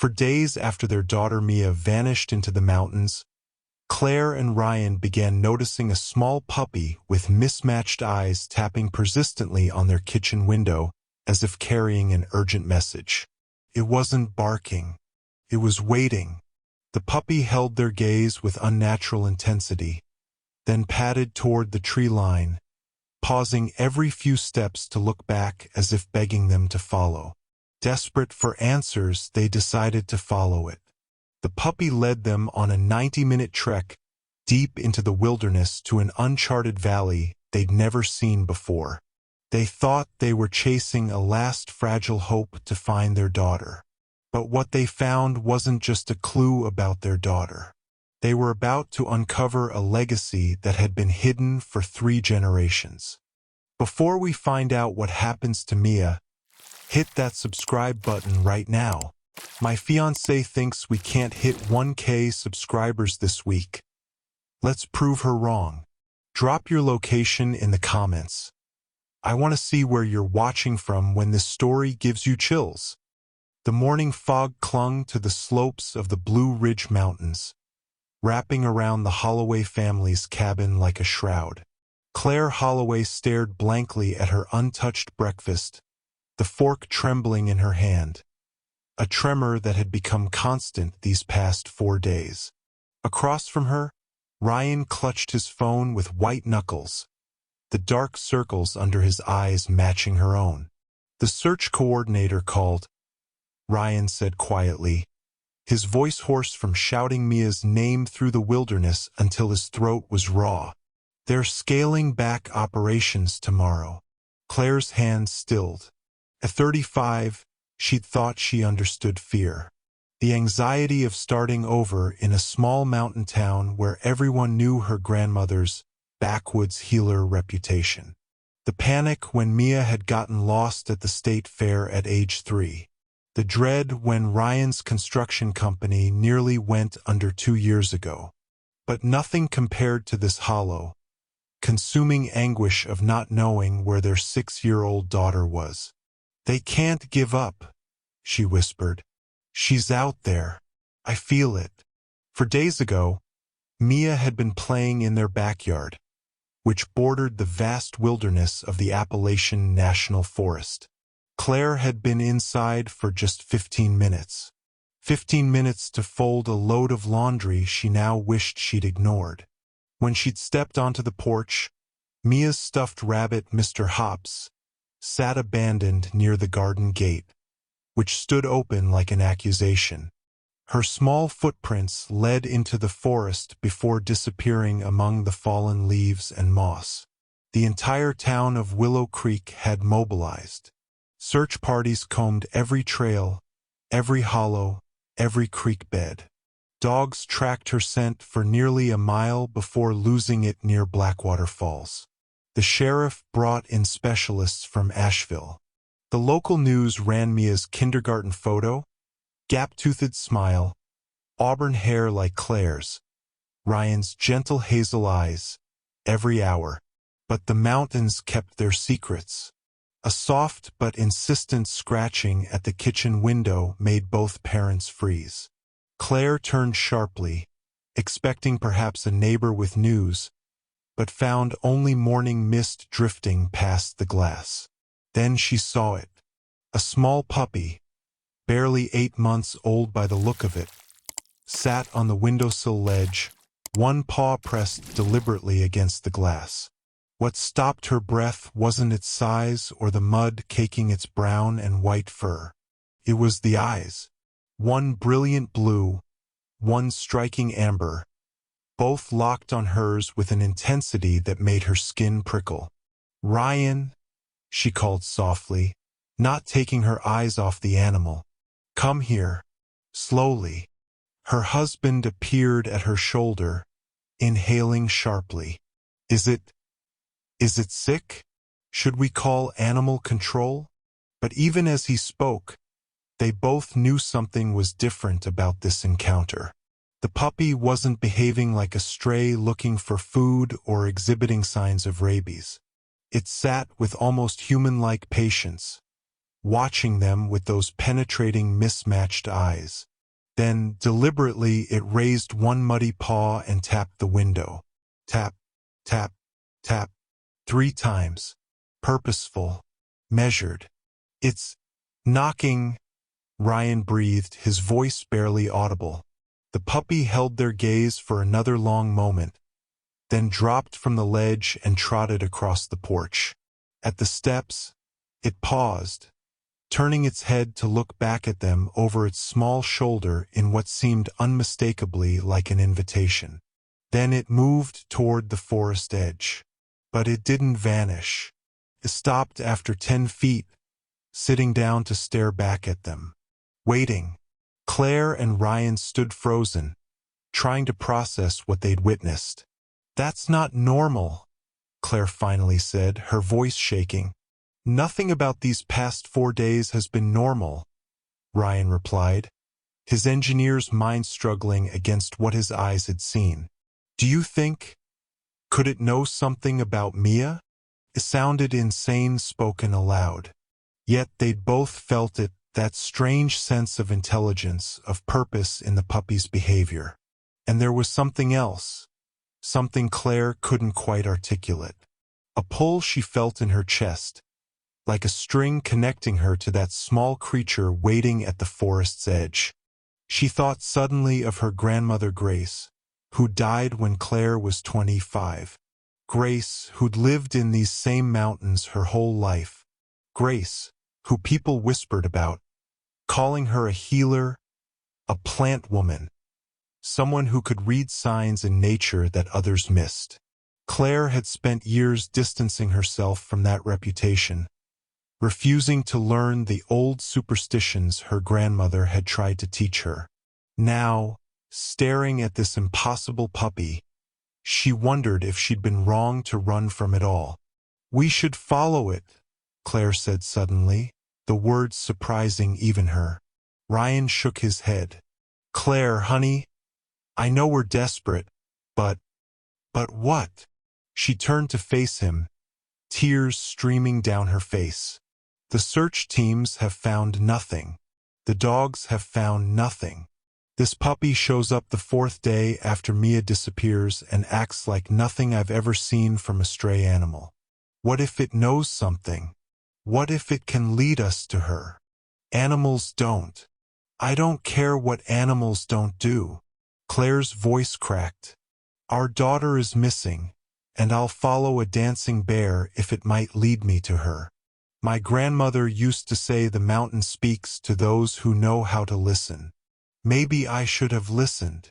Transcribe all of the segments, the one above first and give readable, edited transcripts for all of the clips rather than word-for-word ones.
For days after their daughter Mia vanished into the mountains, Claire and Ryan began noticing a small puppy with mismatched eyes tapping persistently on their kitchen window as if carrying an urgent message. It wasn't barking. It was waiting. The puppy held their gaze with unnatural intensity, then padded toward the tree line, pausing every few steps to look back as if begging them to follow. Desperate for answers, they decided to follow it. The puppy led them on a 90-minute trek deep into the wilderness to an uncharted valley they'd never seen before. They thought they were chasing a last fragile hope to find their daughter. But what they found wasn't just a clue about their daughter. They were about to uncover a legacy that had been hidden for 3 generations. Before we find out what happens to Mia, hit that subscribe button right now. My fiancé thinks we can't hit 1K subscribers this week. Let's prove her wrong. Drop your location in the comments. I want to see where you're watching from when this story gives you chills. The morning fog clung to the slopes of the Blue Ridge Mountains, wrapping around the Holloway family's cabin like a shroud. Claire Holloway stared blankly at her untouched breakfast, the fork trembling in her hand, a tremor that had become constant these past 4 days. Across from her, Ryan clutched his phone with white knuckles, the dark circles under his eyes matching her own. The search coordinator called, Ryan said quietly, his voice hoarse from shouting Mia's name through the wilderness until his throat was raw. They're scaling back operations tomorrow. Claire's hands stilled. At 35, she'd thought she understood fear. The anxiety of starting over in a small mountain town where everyone knew her grandmother's backwoods healer reputation. The panic when Mia had gotten lost at the state fair at age 3. The dread when Ryan's construction company nearly went under 2 years ago. But nothing compared to this hollow, consuming anguish of not knowing where their 6-year-old daughter was. They can't give up, she whispered. She's out there. I feel it. For days ago, Mia had been playing in their backyard, which bordered the vast wilderness of the Appalachian National Forest. Claire had been inside for just 15 minutes. 15 minutes to fold a load of laundry she now wished she'd ignored. When she'd stepped onto the porch, Mia's stuffed rabbit, Mr. Hops, sat abandoned near the garden gate, which stood open like an accusation. Her small footprints led into the forest before disappearing among the fallen leaves and moss. The entire town of Willow Creek had mobilized. Search parties combed every trail, every hollow, every creek bed. Dogs tracked her scent for nearly a mile before losing it near Blackwater Falls. The sheriff brought in specialists from Asheville. The local news ran Mia's kindergarten photo, gap-toothed smile, auburn hair like Claire's, Ryan's gentle hazel eyes, every hour. But the mountains kept their secrets. A soft but insistent scratching at the kitchen window made both parents freeze. Claire turned sharply, expecting perhaps a neighbor with news, but found only morning mist drifting past the glass. Then she saw it. A small puppy, barely 8 months old by the look of it, sat on the windowsill ledge, one paw pressed deliberately against the glass. What stopped her breath wasn't its size or the mud caking its brown and white fur. It was the eyes. One brilliant blue, one striking amber, both locked on hers with an intensity that made her skin prickle. "Ryan," she called softly, not taking her eyes off the animal. "Come here." Slowly, her husband appeared at her shoulder, inhaling sharply. Is it sick? Should we call animal control?" But even as he spoke, they both knew something was different about this encounter. The puppy wasn't behaving like a stray looking for food or exhibiting signs of rabies. It sat with almost human-like patience, watching them with those penetrating mismatched eyes. Then, deliberately, it raised one muddy paw and tapped the window. Tap, tap, tap, 3 times. Purposeful. Measured. It's knocking, Ryan breathed, his voice barely audible. The puppy held their gaze for another long moment, then dropped from the ledge and trotted across the porch. At the steps, it paused, turning its head to look back at them over its small shoulder in what seemed unmistakably like an invitation. Then it moved toward the forest edge. But it didn't vanish. It stopped after 10 feet, sitting down to stare back at them. Waiting. Claire and Ryan stood frozen, trying to process what they'd witnessed. "That's not normal," Claire finally said, her voice shaking. "Nothing about these past 4 days has been normal," Ryan replied, his engineer's mind struggling against what his eyes had seen. "Do you think, could it know something about Mia?" It sounded insane spoken aloud. Yet they'd both felt it, that strange sense of intelligence, of purpose in the puppy's behavior. And there was something else, something Claire couldn't quite articulate. A pull she felt in her chest, like a string connecting her to that small creature waiting at the forest's edge. She thought suddenly of her grandmother Grace, who died when Claire was 25. Grace, who'd lived in these same mountains her whole life. Grace, who people whispered about, calling her a healer, a plant woman, someone who could read signs in nature that others missed. Claire had spent years distancing herself from that reputation, refusing to learn the old superstitions her grandmother had tried to teach her. Now, staring at this impossible puppy, she wondered if she'd been wrong to run from it all. "We should follow it," Claire said suddenly, the words surprising even her. Ryan shook his head. "Claire, honey, I know we're desperate, but what?" She turned to face him, tears streaming down her face. "The search teams have found nothing. The dogs have found nothing. This puppy shows up the 4th day after Mia disappears and acts like nothing I've ever seen from a stray animal. What if it knows something? What if it can lead us to her? Animals don't. I don't care what animals don't do." Claire's voice cracked. "Our daughter is missing, and I'll follow a dancing bear if it might lead me to her. My grandmother used to say the mountain speaks to those who know how to listen. Maybe I should have listened."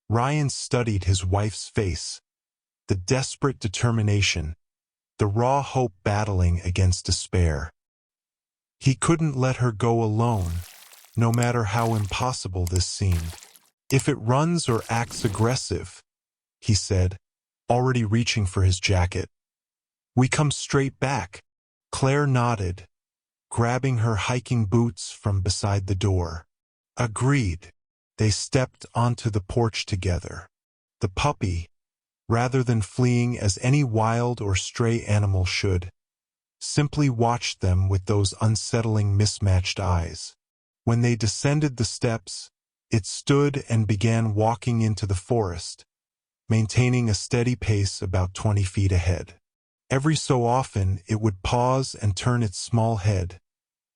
Ryan studied his wife's face, the desperate determination, the raw hope battling against despair. He couldn't let her go alone, no matter how impossible this seemed. "If it runs or acts aggressive," he said, already reaching for his jacket, "we come straight back." Claire nodded, grabbing her hiking boots from beside the door. "Agreed." They stepped onto the porch together. The puppy, rather than fleeing as any wild or stray animal should, simply watched them with those unsettling mismatched eyes. When they descended the steps, it stood and began walking into the forest, maintaining a steady pace about 20 feet ahead. Every so often it would pause and turn its small head,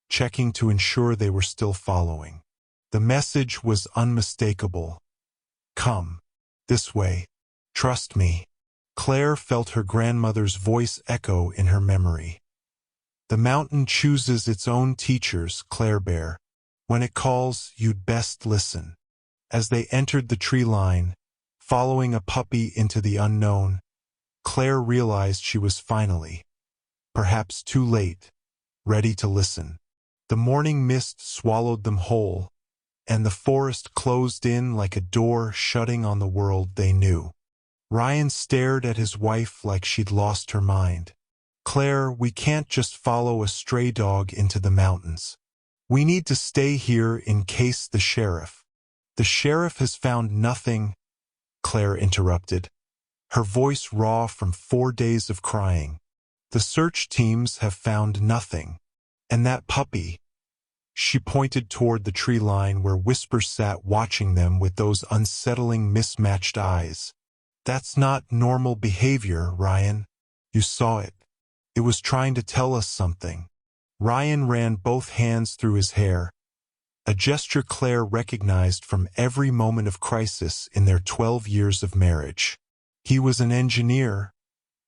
checking to ensure they were still following. The message was unmistakable. "Come. This way. Trust me." Claire felt her grandmother's voice echo in her memory. "The mountain chooses its own teachers, Claire Bear. When it calls, you'd best listen." As they entered the tree line, following a puppy into the unknown, Claire realized she was finally, perhaps too late, ready to listen. The morning mist swallowed them whole, and the forest closed in like a door shutting on the world they knew. Ryan stared at his wife like she'd lost her mind. "Claire, we can't just follow a stray dog into the mountains. We need to stay here in case the sheriff." "The sheriff has found nothing," Claire interrupted, her voice raw from 4 days of crying. "The search teams have found nothing. And that puppy, She pointed toward the tree line where Whisper sat watching them with those unsettling mismatched eyes. That's not normal behavior, Ryan. You saw it. It was trying to tell us something. Ryan ran both hands through his hair, a gesture Claire recognized from every moment of crisis in their 12 years of marriage. He was an engineer,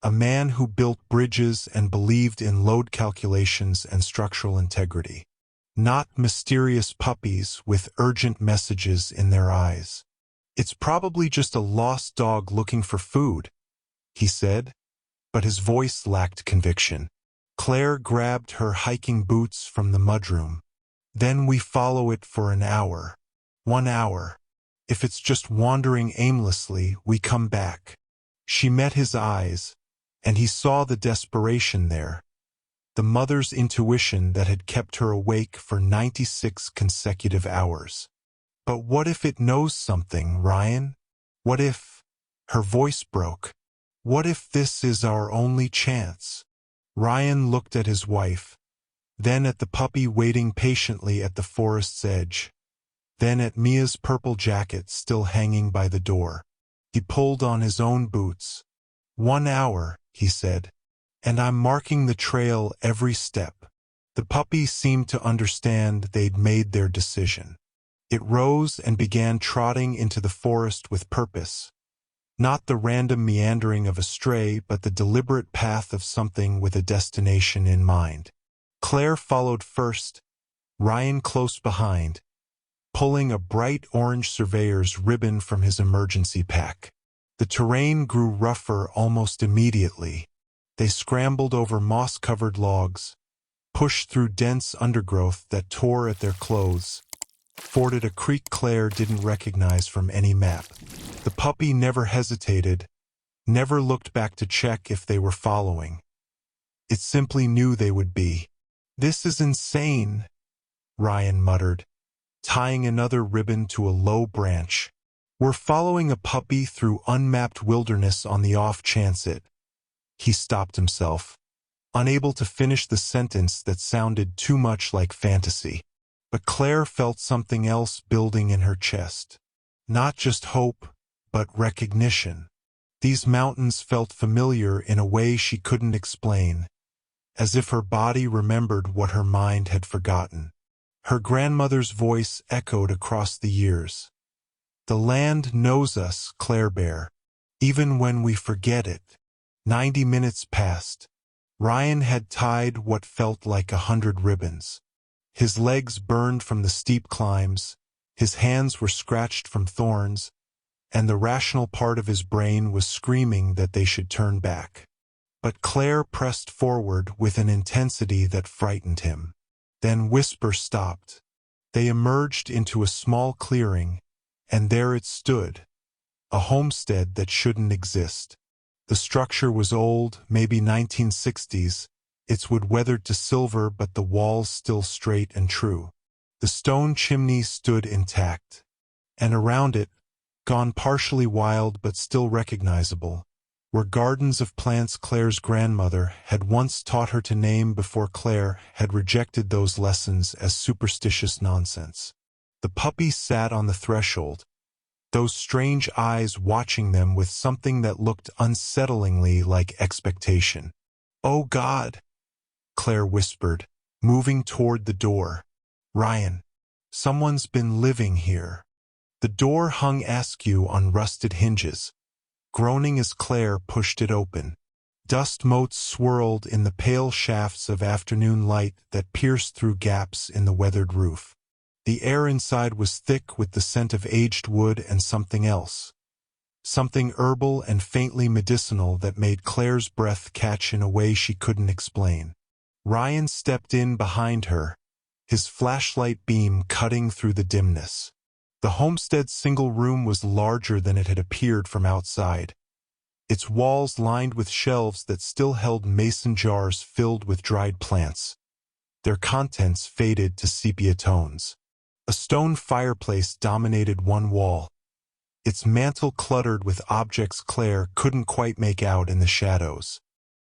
a man who built bridges and believed in load calculations and structural integrity. Not mysterious puppies with urgent messages in their eyes. It's probably just a lost dog looking for food, he said, but his voice lacked conviction. Claire grabbed her hiking boots from the mudroom. Then we follow it for an hour. 1 hour. If it's just wandering aimlessly, we come back. She met his eyes, and he saw the desperation there. The mother's intuition that had kept her awake for 96 consecutive hours. But what if it knows something, Ryan? What if... Her voice broke. What if this is our only chance? Ryan looked at his wife, then at the puppy waiting patiently at the forest's edge, then at Mia's purple jacket still hanging by the door. He pulled on his own boots. 1 hour, he said, and I'm marking the trail every step. The puppy seemed to understand they'd made their decision. It rose and began trotting into the forest with purpose. Not the random meandering of a stray, but the deliberate path of something with a destination in mind. Claire followed first, Ryan close behind, pulling a bright orange surveyor's ribbon from his emergency pack. The terrain grew rougher almost immediately. They scrambled over moss-covered logs, pushed through dense undergrowth that tore at their clothes, forded a creek Claire didn't recognize from any map. The puppy never hesitated, never looked back to check if they were following. It simply knew they would be. This is insane, Ryan muttered, tying another ribbon to a low branch. We're following a puppy through unmapped wilderness on the off chance it. He stopped himself, unable to finish the sentence that sounded too much like fantasy. But Claire felt something else building in her chest. Not just hope, but recognition. These mountains felt familiar in a way she couldn't explain, as if her body remembered what her mind had forgotten. Her grandmother's voice echoed across the years. The land knows us, Claire Bear, even when we forget it. 90 minutes passed. Ryan had tied what felt like 100 ribbons. His legs burned from the steep climbs, his hands were scratched from thorns, and the rational part of his brain was screaming that they should turn back. But Claire pressed forward with an intensity that frightened him. Then Whisper stopped. They emerged into a small clearing, and there it stood, a homestead that shouldn't exist. The structure was old, maybe 1960s, its wood weathered to silver but the walls still straight and true. The stone chimney stood intact, and around it, gone partially wild but still recognizable, were gardens of plants Claire's grandmother had once taught her to name before Claire had rejected those lessons as superstitious nonsense. The puppy sat on the threshold, those strange eyes watching them with something that looked unsettlingly like expectation. "Oh God," Claire whispered, moving toward the door. "Ryan, someone's been living here." The door hung askew on rusted hinges, groaning as Claire pushed it open. Dust motes swirled in the pale shafts of afternoon light that pierced through gaps in the weathered roof. The air inside was thick with the scent of aged wood and something else. Something herbal and faintly medicinal that made Claire's breath catch in a way she couldn't explain. Ryan stepped in behind her, his flashlight beam cutting through the dimness. The homestead's single room was larger than it had appeared from outside, its walls lined with shelves that still held mason jars filled with dried plants, their contents faded to sepia tones. A stone fireplace dominated one wall, its mantel cluttered with objects Claire couldn't quite make out in the shadows.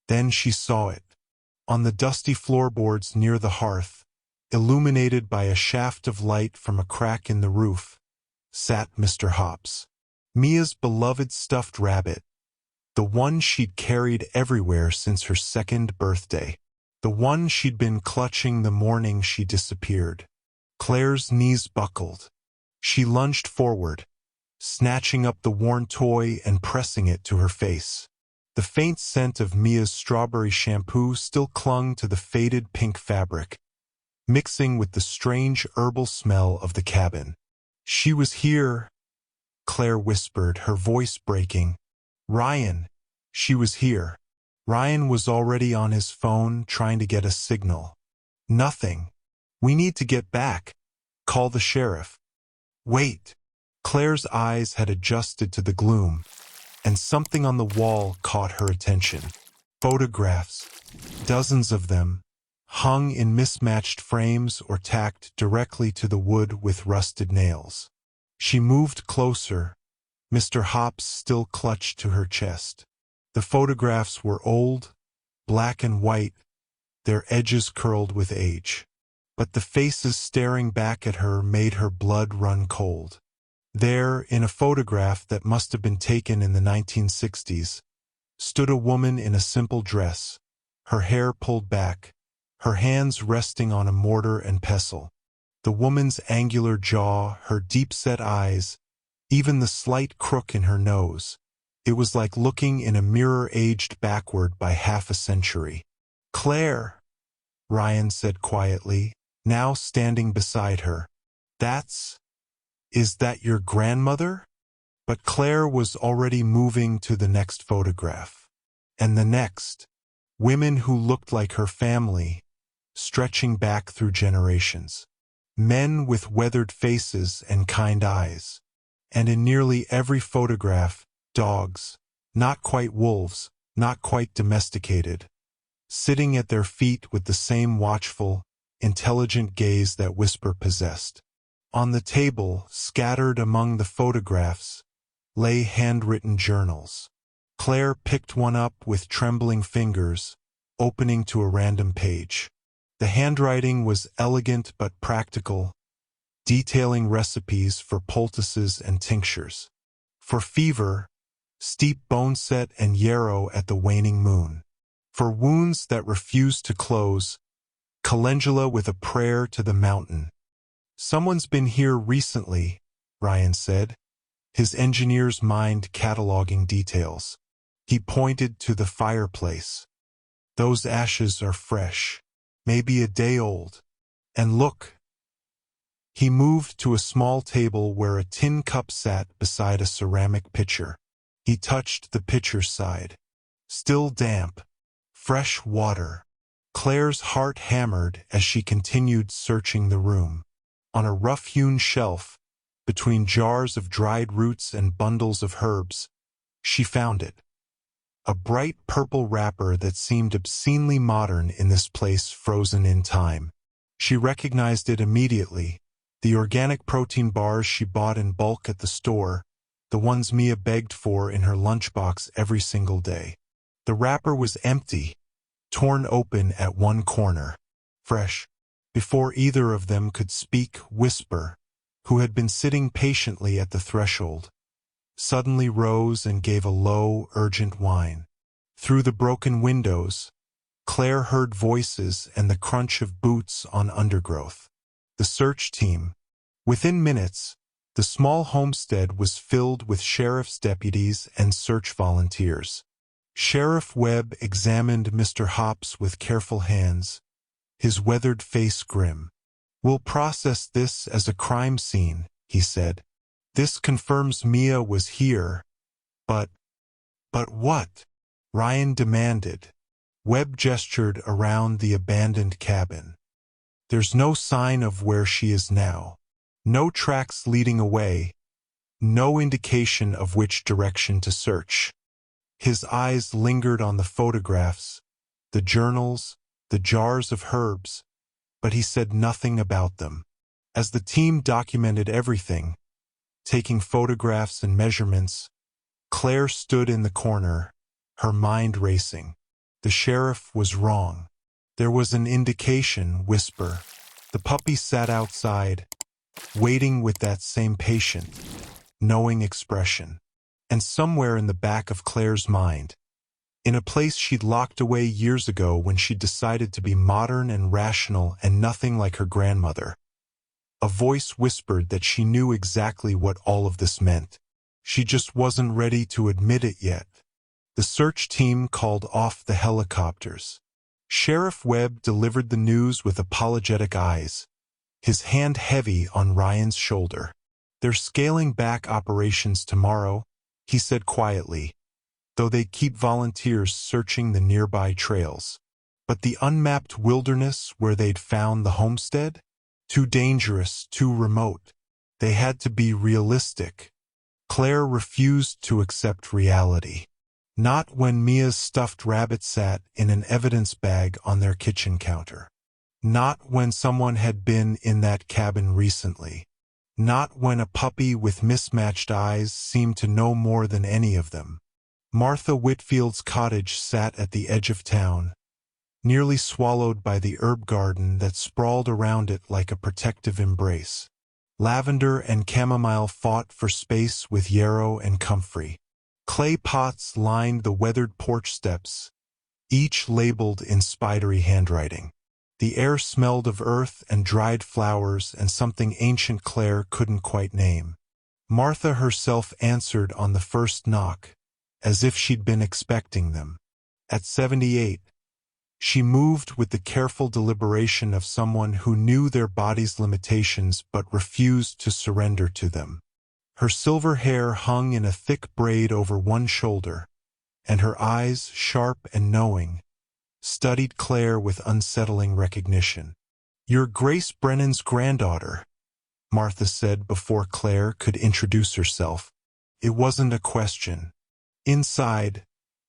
Then she saw it. On the dusty floorboards near the hearth, illuminated by a shaft of light from a crack in the roof, sat Mr. Hops. Mia's beloved stuffed rabbit, the one she'd carried everywhere since her 2nd birthday. The one she'd been clutching the morning she disappeared. Claire's knees buckled. She lunged forward, snatching up the worn toy and pressing it to her face. The faint scent of Mia's strawberry shampoo still clung to the faded pink fabric, mixing with the strange herbal smell of the cabin. "She was here," Claire whispered, her voice breaking. "Ryan, she was here." Ryan was already on his phone trying to get a signal. "Nothing. We need to get back. Call the sheriff." "Wait." Claire's eyes had adjusted to the gloom, and something on the wall caught her attention. Photographs, dozens of them, hung in mismatched frames or tacked directly to the wood with rusted nails. She moved closer, Mr. Hops still clutched to her chest. The photographs were old, black and white, their edges curled with age. But the faces staring back at her made her blood run cold. There, in a photograph that must have been taken in the 1960s, stood a woman in a simple dress, her hair pulled back, her hands resting on a mortar and pestle. The woman's angular jaw, her deep-set eyes, even the slight crook in her nose. It was like looking in a mirror aged backward by half a century. "Claire," Ryan said quietly, now standing beside her. Is that your grandmother?" But Claire was already moving to the next photograph. And the next. Women who looked like her family, stretching back through generations. Men with weathered faces and kind eyes. And in nearly every photograph, dogs, not quite wolves, not quite domesticated, sitting at their feet with the same watchful, intelligent gaze that Whisper possessed. On the table, scattered among the photographs, lay handwritten journals. Claire picked one up with trembling fingers, opening to a random page. The handwriting was elegant but practical, detailing recipes for poultices and tinctures. For fever, steep boneset and yarrow at the waning moon. For wounds that refused to close, calendula with a prayer to the mountain. "Someone's been here recently," Ryan said, his engineer's mind cataloging details. He pointed to the fireplace. "Those ashes are fresh, maybe a day old. And look." He moved to a small table where a tin cup sat beside a ceramic pitcher. He touched the pitcher's side. Still damp. Fresh water. Claire's heart hammered as she continued searching the room. On a rough-hewn shelf, between jars of dried roots and bundles of herbs, she found it. A bright purple wrapper that seemed obscenely modern in this place frozen in time. She recognized it immediately, the organic protein bars she bought in bulk at the store, the ones Mia begged for in her lunchbox every single day. The wrapper was empty, torn open at one corner. Fresh. Before either of them could speak, Whisper, who had been sitting patiently at the threshold, suddenly rose and gave a low, urgent whine. Through the broken windows, Claire heard voices and the crunch of boots on undergrowth. The search team. Within minutes, the small homestead was filled with sheriff's deputies and search volunteers. Sheriff Webb examined Mr. Hops with careful hands, his weathered face grim. "We'll process this as a crime scene," he said. "This confirms Mia was here, but what?" Ryan demanded. Webb gestured around the abandoned cabin. "There's no sign of where she is now. No tracks leading away. No indication of which direction to search." His eyes lingered on the photographs, the journals, the jars of herbs, but he said nothing about them. As the team documented everything, taking photographs and measurements, Claire stood in the corner, her mind racing. The sheriff was wrong. There was an indication, Whisper. The puppy sat outside, waiting with that same patient, knowing expression. And somewhere in the back of Claire's mind, in a place she'd locked away years ago when she decided to be modern and rational and nothing like her grandmother, a voice whispered that she knew exactly what all of this meant. She just wasn't ready to admit it yet. The search team called off the helicopters. Sheriff Webb delivered the news with apologetic eyes, his hand heavy on Ryan's shoulder. "They're scaling back operations tomorrow," he said quietly, though they keep volunteers searching the nearby trails. But the unmapped wilderness where they'd found the homestead? Too dangerous, too remote. They had to be realistic. Claire refused to accept reality. Not when Mia's stuffed rabbit sat in an evidence bag on their kitchen counter. Not when someone had been in that cabin recently. Not when a puppy with mismatched eyes seemed to know more than any of them. Martha Whitfield's cottage sat at the edge of town, nearly swallowed by the herb garden that sprawled around it like a protective embrace. Lavender and chamomile fought for space with yarrow and comfrey. Clay pots lined the weathered porch steps, each labeled in spidery handwriting. The air smelled of earth and dried flowers and something ancient Claire couldn't quite name. Martha herself answered on the first knock, as if she'd been expecting them. At 78, she moved with the careful deliberation of someone who knew their body's limitations but refused to surrender to them. Her silver hair hung in a thick braid over one shoulder, and her eyes, sharp and knowing, studied Claire with unsettling recognition. "You're Grace Brennan's granddaughter," Martha said before Claire could introduce herself. It wasn't a question. Inside,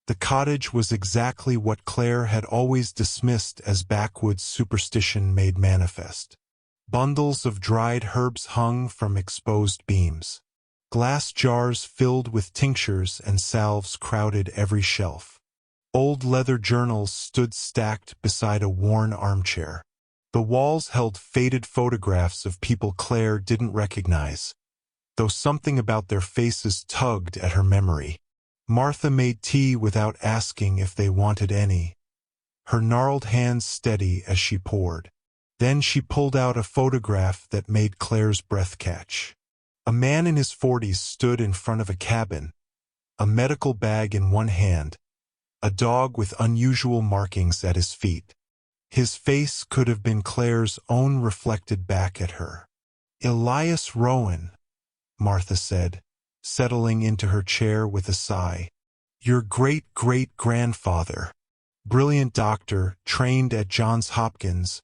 the cottage was exactly what Claire had always dismissed as backwoods superstition made manifest. Bundles of dried herbs hung from exposed beams. Glass jars filled with tinctures and salves crowded every shelf. Old leather journals stood stacked beside a worn armchair. The walls held faded photographs of people Claire didn't recognize, though something about their faces tugged at her memory. Martha made tea without asking if they wanted any, her gnarled hands steady as she poured. Then she pulled out a photograph that made Claire's breath catch. A man in his 40s stood in front of a cabin, a medical bag in one hand, a dog with unusual markings at his feet. His face could have been Claire's own reflected back at her. "Elias Rowan," Martha said, settling into her chair with a sigh. "Your great-great-grandfather, brilliant doctor, trained at Johns Hopkins,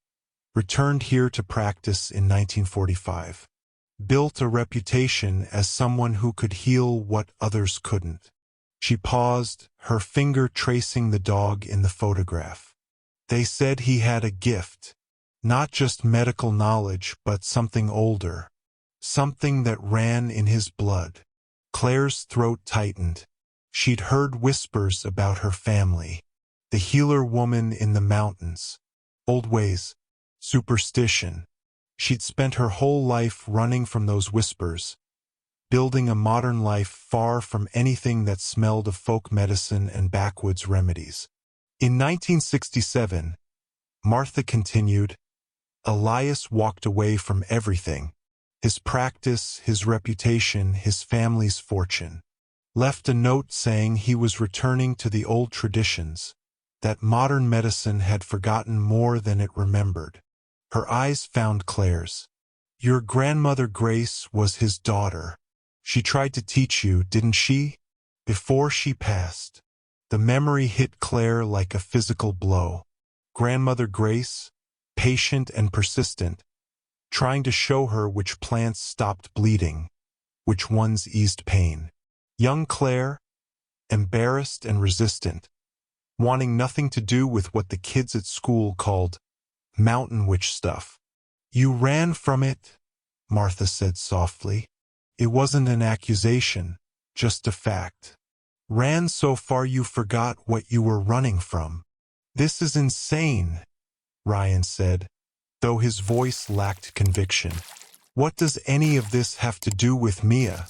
returned here to practice in 1945. Built a reputation as someone who could heal what others couldn't." She paused, her finger tracing the dog in the photograph. "They said he had a gift, not just medical knowledge but something older, something that ran in his blood." Claire's throat tightened. She'd heard whispers about her family, the healer woman in the mountains, old ways, superstition. She'd spent her whole life running from those whispers, building a modern life far from anything that smelled of folk medicine and backwoods remedies. In 1967, Martha continued, Elias walked away from everything. His practice, his reputation, his family's fortune. Left a note saying he was returning to the old traditions, that modern medicine had forgotten more than it remembered. Her eyes found Claire's. "Your grandmother Grace was his daughter. She tried to teach you, didn't she? Before she passed." The memory hit Claire like a physical blow. Grandmother Grace, patient and persistent, trying to show her which plants stopped bleeding, which ones eased pain. Young Claire, embarrassed and resistant, wanting nothing to do with what the kids at school called mountain witch stuff. "You ran from it," Martha said softly. "It wasn't an accusation, just a fact. Ran so far you forgot what you were running from." "This is insane," Ryan said, though his voice lacked conviction. "What does any of this have to do with Mia?"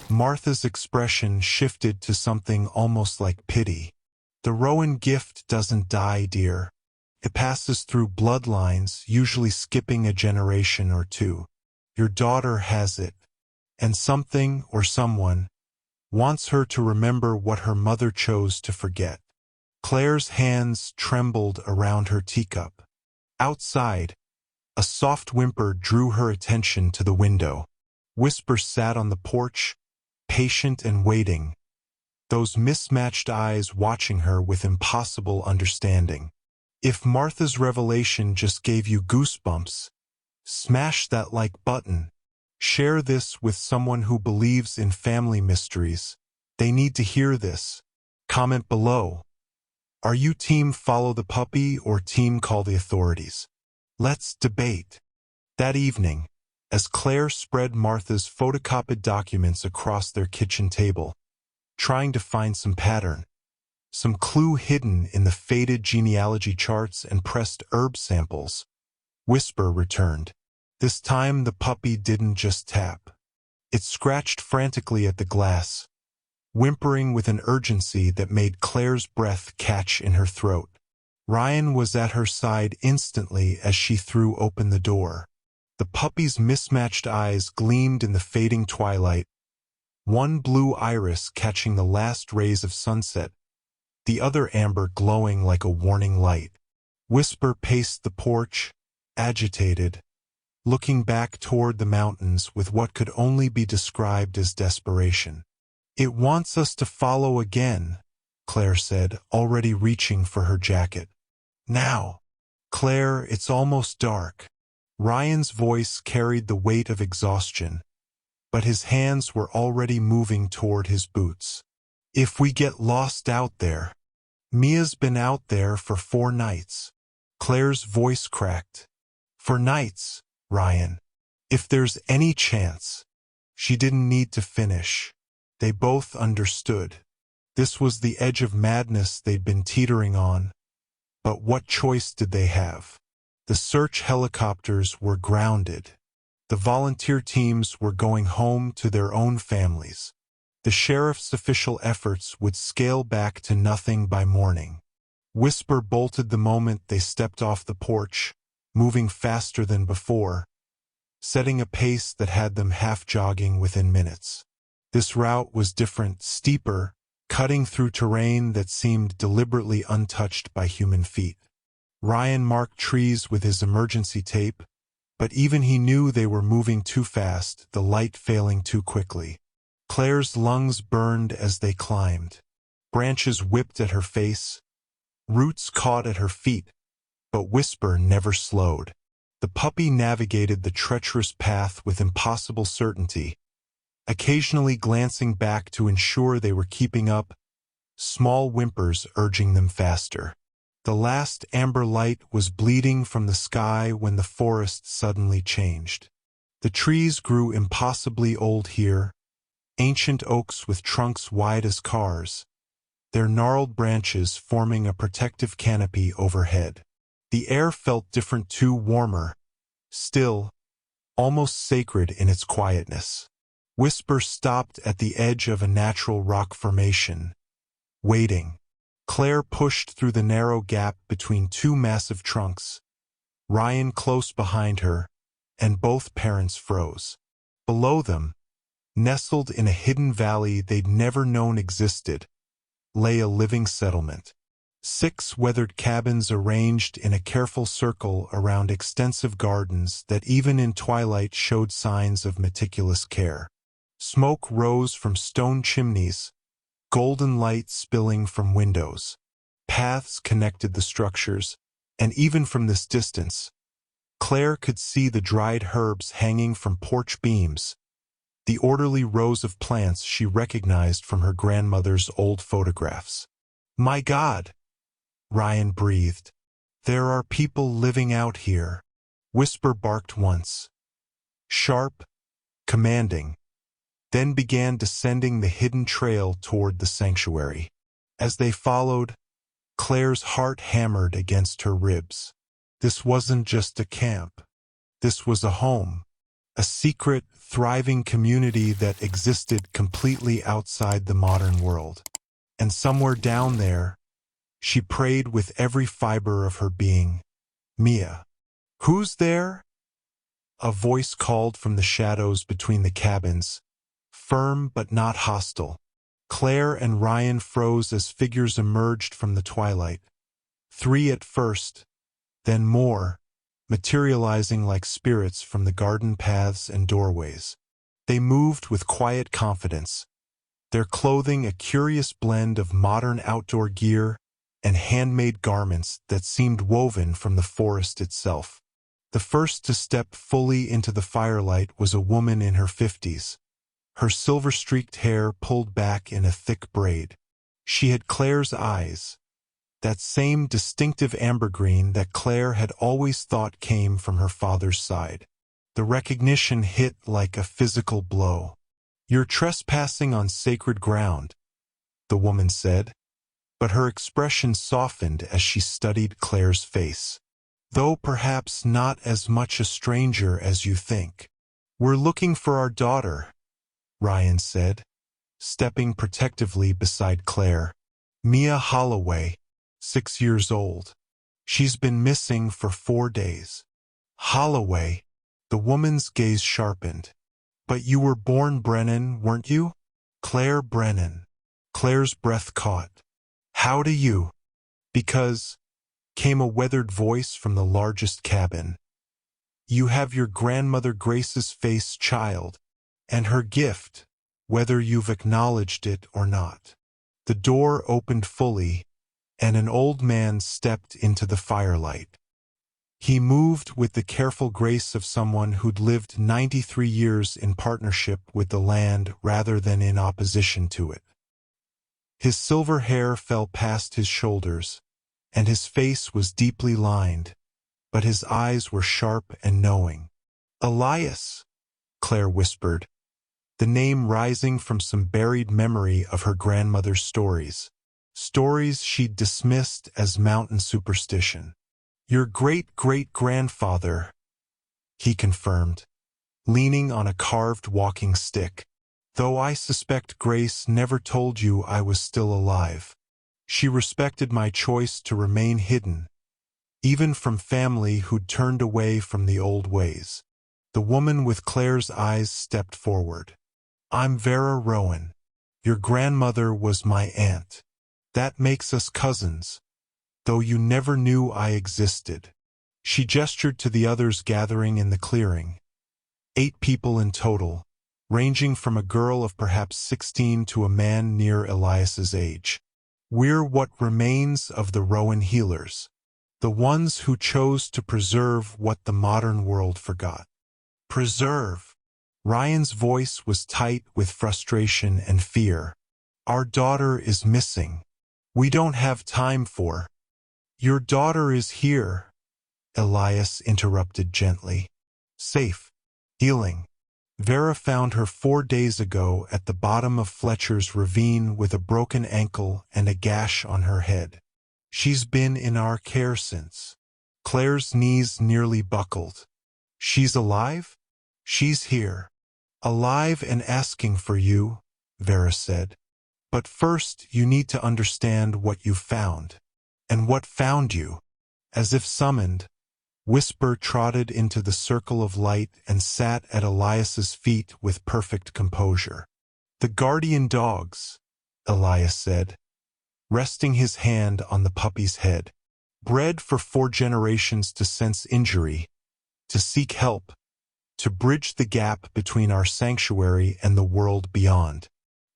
Martha's expression shifted to something almost like pity. "The Rowan gift doesn't die, dear. It passes through bloodlines, usually skipping a generation or two. Your daughter has it, and something or someone wants her to remember what her mother chose to forget." Claire's hands trembled around her teacup. Outside, a soft whimper drew her attention to the window. Whisper sat on the porch, patient and waiting, those mismatched eyes watching her with impossible understanding. If Martha's revelation just gave you goosebumps, smash that like button. Share this with someone who believes in family mysteries. They need to hear this. Comment below. Are you team follow the puppy or team call the authorities? Let's debate. That evening, as Claire spread Martha's photocopied documents across their kitchen table, trying to find some pattern, some clue hidden in the faded genealogy charts and pressed herb samples, Whisper returned. This time the puppy didn't just tap. It scratched frantically at the glass, whimpering with an urgency that made Claire's breath catch in her throat. Ryan was at her side instantly as she threw open the door. The puppy's mismatched eyes gleamed in the fading twilight, one blue iris catching the last rays of sunset, the other amber glowing like a warning light. Whisper paced the porch, agitated, looking back toward the mountains with what could only be described as desperation. "It wants us to follow again," Claire said, already reaching for her jacket. "Now." "Claire, it's almost dark." Ryan's voice carried the weight of exhaustion, but his hands were already moving toward his boots. "If we get lost out there." "Mia's been out there for 4 nights. Claire's voice cracked. "For nights, Ryan. If there's any chance." She didn't need to finish. They both understood. This was the edge of madness they'd been teetering on. But what choice did they have? The search helicopters were grounded. The volunteer teams were going home to their own families. The sheriff's official efforts would scale back to nothing by morning. Whisper bolted the moment they stepped off the porch, moving faster than before, setting a pace that had them half-jogging within minutes. This route was different, steeper, cutting through terrain that seemed deliberately untouched by human feet. Ryan marked trees with his emergency tape, but even he knew they were moving too fast, the light failing too quickly. Claire's lungs burned as they climbed. Branches whipped at her face, roots caught at her feet, but Whisper never slowed. The puppy navigated the treacherous path with impossible certainty, occasionally glancing back to ensure they were keeping up, small whimpers urging them faster. The last amber light was bleeding from the sky when the forest suddenly changed. The trees grew impossibly old here, ancient oaks with trunks wide as cars, their gnarled branches forming a protective canopy overhead. The air felt different too, warmer, still, almost sacred in its quietness. Whisper stopped at the edge of a natural rock formation, waiting. Claire pushed through the narrow gap between 2 massive trunks, Ryan close behind her, and both parents froze. Below them, nestled in a hidden valley they'd never known existed, lay a living settlement. 6 weathered cabins arranged in a careful circle around extensive gardens that even in twilight showed signs of meticulous care. Smoke rose from stone chimneys, golden light spilling from windows. Paths connected the structures, and even from this distance, Claire could see the dried herbs hanging from porch beams, the orderly rows of plants she recognized from her grandmother's old photographs. "My God," Ryan breathed. "There are people living out here." Whisper barked once, sharp, commanding, then began descending the hidden trail toward the sanctuary. As they followed, Claire's heart hammered against her ribs. This wasn't just a camp. This was a home. A secret, thriving community that existed completely outside the modern world. And somewhere down there, she prayed with every fiber of her being. Mia. Who's there? A voice called from the shadows between the cabins, firm but not hostile. Claire and Ryan froze as figures emerged from the twilight. 3 at first, then more, materializing like spirits from the garden paths and doorways. They moved with quiet confidence, their clothing a curious blend of modern outdoor gear and handmade garments that seemed woven from the forest itself. The first to step fully into the firelight was a woman in her 50s, her silver-streaked hair pulled back in a thick braid. She had Claire's eyes, that same distinctive amber green that Claire had always thought came from her father's side. The recognition hit like a physical blow. "You're trespassing on sacred ground," the woman said, but her expression softened as she studied Claire's face. "Though perhaps not as much a stranger as you think." "We're looking for our daughter," Ryan said, stepping protectively beside Claire. "Mia Holloway, 6 years old. She's been missing for 4 days." "Holloway?" The woman's gaze sharpened. "But you were born Brennan, weren't you?" "Claire Brennan." Claire's breath caught. "How do you?" "Because," came a weathered voice from the largest cabin. "You have your grandmother Grace's face, child, and her gift, whether you've acknowledged it or not." The door opened fully, and an old man stepped into the firelight. He moved with the careful grace of someone who'd lived 93 years in partnership with the land rather than in opposition to it. His silver hair fell past his shoulders, and his face was deeply lined, but his eyes were sharp and knowing. "Elias," Claire whispered, the name rising from some buried memory of her grandmother's stories. Stories she'd dismissed as mountain superstition. "Your great-great-grandfather," he confirmed, leaning on a carved walking stick. "Though I suspect Grace never told you I was still alive. She respected my choice to remain hidden, even from family who'd turned away from the old ways." The woman with Claire's eyes stepped forward. "I'm Vera Rowan. Your grandmother was my aunt. That makes us cousins, though you never knew I existed." She gestured to the others gathering in the clearing. 8 people in total, ranging from a girl of perhaps 16 to a man near Elias's age. "We're what remains of the Rowan healers, the ones who chose to preserve what the modern world forgot." "Preserve?" Ryan's voice was tight with frustration and fear. "Our daughter is missing. We don't have time for—" "Your daughter is here," Elias interrupted gently. "Safe. Healing. Vera found her 4 days ago at the bottom of Fletcher's ravine with a broken ankle and a gash on her head. She's been in our care since." Claire's knees nearly buckled. "She's alive?" "She's here. Alive and asking for you," Vera said. "But first you need to understand what you found." "And what found you?" As if summoned, Whisper trotted into the circle of light and sat at Elias's feet with perfect composure. "The guardian dogs," Elias said, resting his hand on the puppy's head. "Bred for 4 generations to sense injury, to seek help, to bridge the gap between our sanctuary and the world beyond.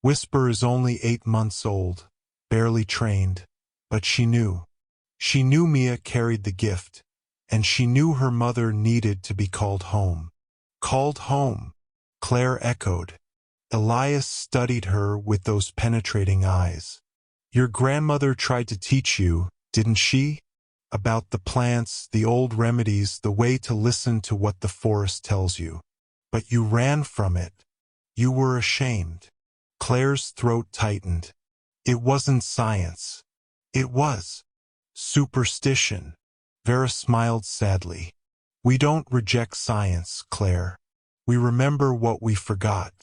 Whisper is only 8 months old, barely trained, but she knew. She knew Mia carried the gift, and she knew her mother needed to be called home." "Called home," Claire echoed. Elias studied her with those penetrating eyes. "Your grandmother tried to teach you, didn't she? About the plants, the old remedies, the way to listen to what the forest tells you. But you ran from it. You were ashamed." Claire's throat tightened. "It wasn't science. It was superstition." Vera smiled sadly. We don't reject science, Claire. We remember what we forgot.